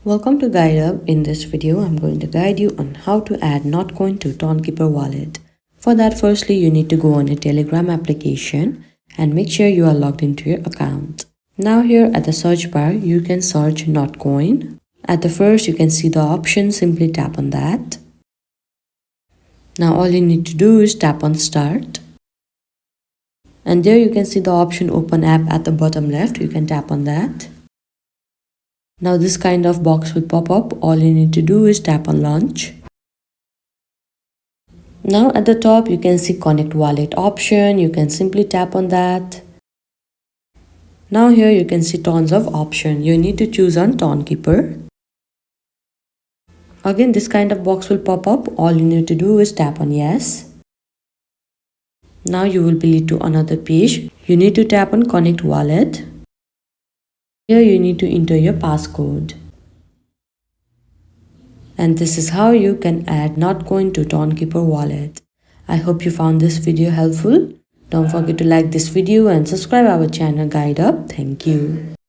Welcome to Guide Up. In this video, I'm going to guide you on how to add Notcoin to Tonkeeper wallet. For that, firstly, you need to go on a Telegram application and make sure you are logged into your account. Now here at the search bar, you can search Notcoin. At the first, you can see the option, simply tap on that. Now all you need to do is tap on start. And there you can see the option open app at the bottom left, you can tap on that. Now this kind of box will pop up, all you need to do is tap on launch. Now at the top you can see connect wallet option, you can simply tap on that. Now here you can see tons of options, you need to choose on Tonkeeper. Again this kind of box will pop up, all you need to do is tap on yes. Now you will be led to another page, you need to tap on connect wallet. Here you need to enter your passcode. And this is how you can add Notcoin to Tonkeeper wallet. I hope you found this video helpful. Don't forget to like this video and subscribe our channel Guide Up. Thank you.